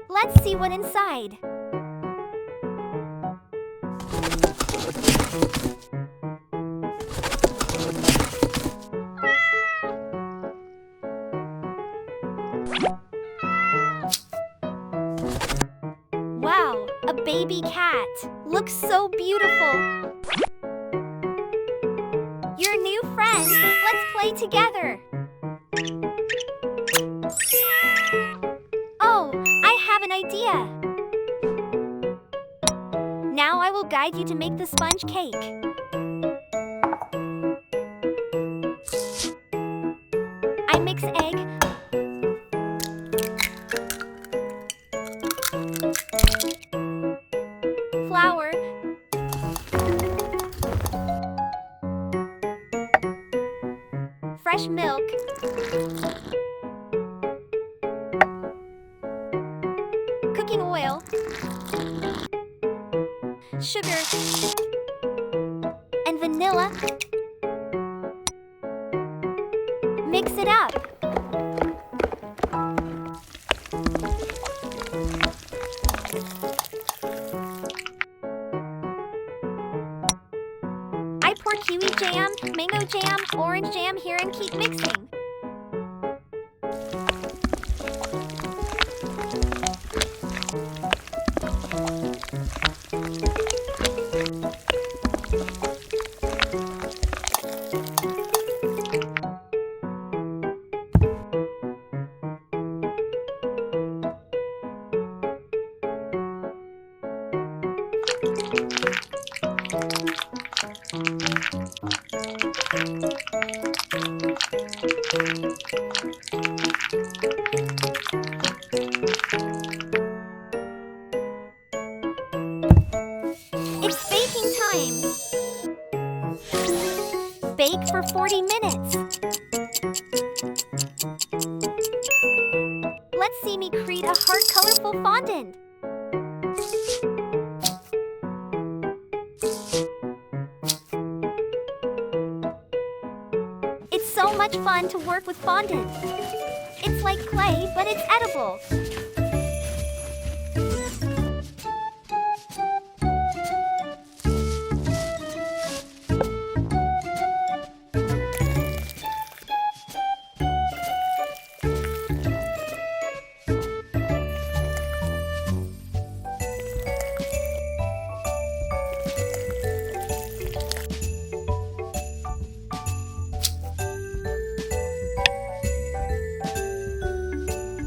Let's see what's inside. Wow, a baby cat. Looks so beautiful. Your new friend. Let's play together. Oh, I have an idea. Now I will guide you to make the sponge cake. I mix egg, flour, fresh milk, cooking oil, sugar, and vanilla. Mix it up. I pour kiwi jam, mango jam, orange jam here and keep mixing. It's baking time! Bake for 40 minutes. Let's see me create a heart colorful fondant. It's so much fun to work with fondant. It's like clay, but it's edible.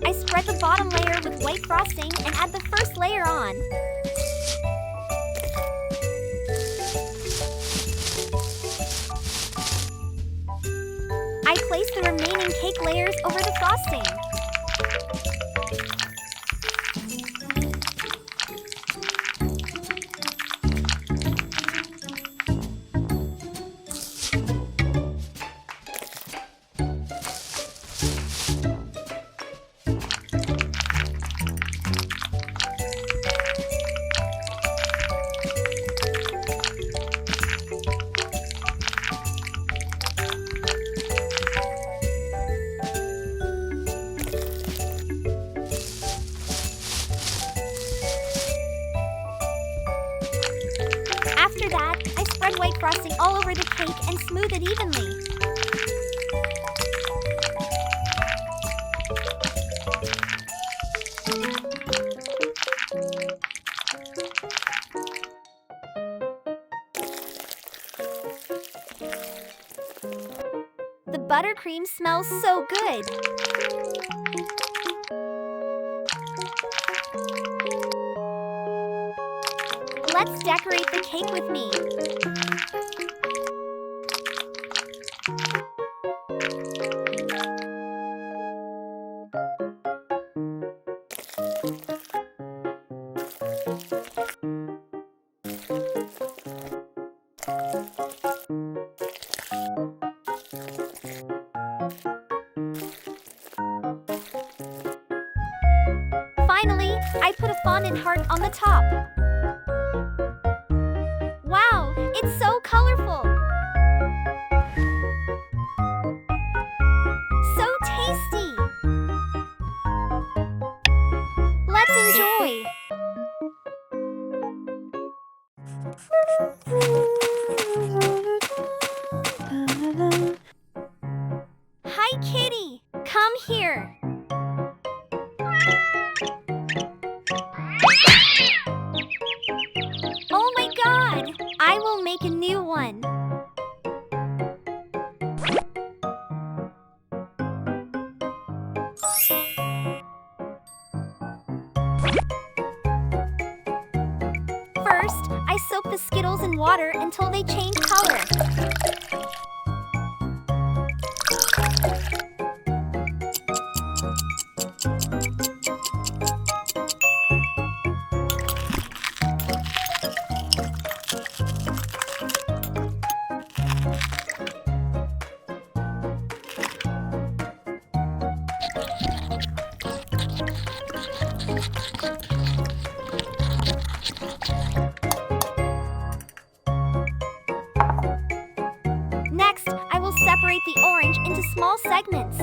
I spread the bottom layer with white frosting and add the first layer on. I place the remaining cake layers over the frosting. After that, I spread white frosting all over the cake and smooth it evenly. The buttercream smells so good. Let's decorate the cake with me. Finally, I put a fondant heart on the top. Wow, it's so colorful! So tasty! Come here. Oh my God! I will make a new one. First, I soak the Skittles in water until they change color. Next, I will separate the orange into small segments.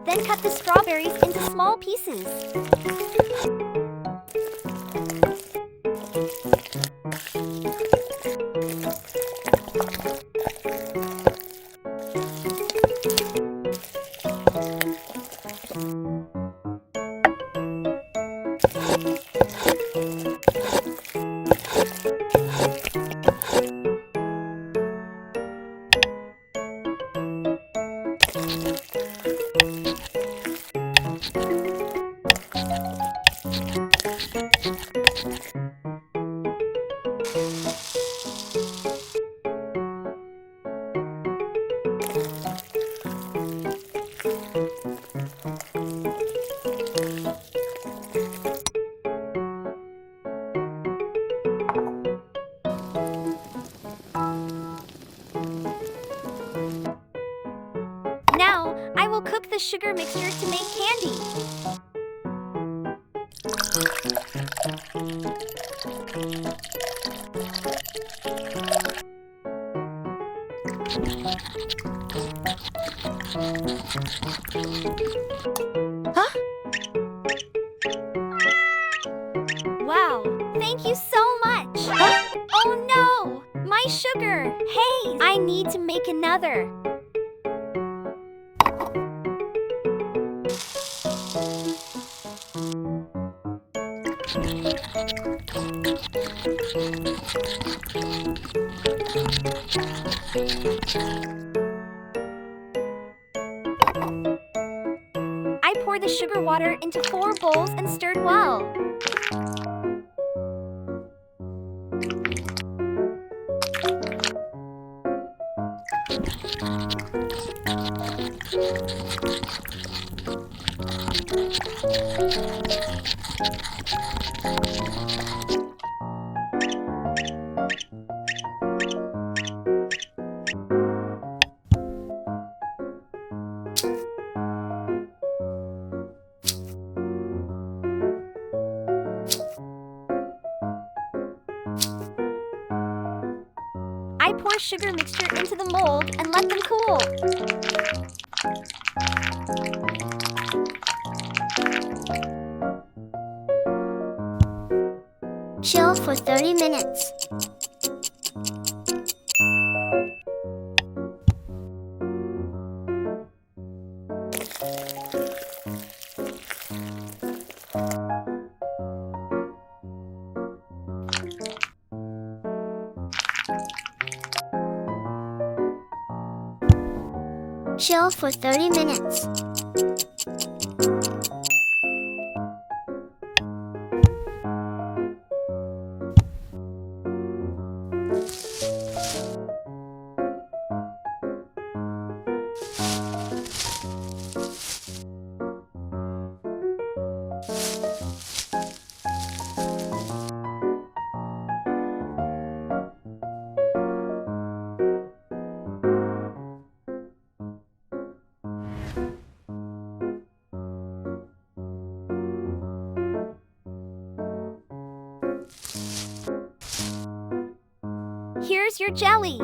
Then cut the strawberries into small pieces. Now, I will cook the sugar mixture to make candy. Huh? Wow, thank you so much. Huh? Oh no, my sugar. Hey, I need to make another. I pour the sugar water into 4 bowls and stirred well. I pour sugar mixture into the mold and let them cool. Chill for 30 minutes. Chill for 30 minutes. Here's your jelly.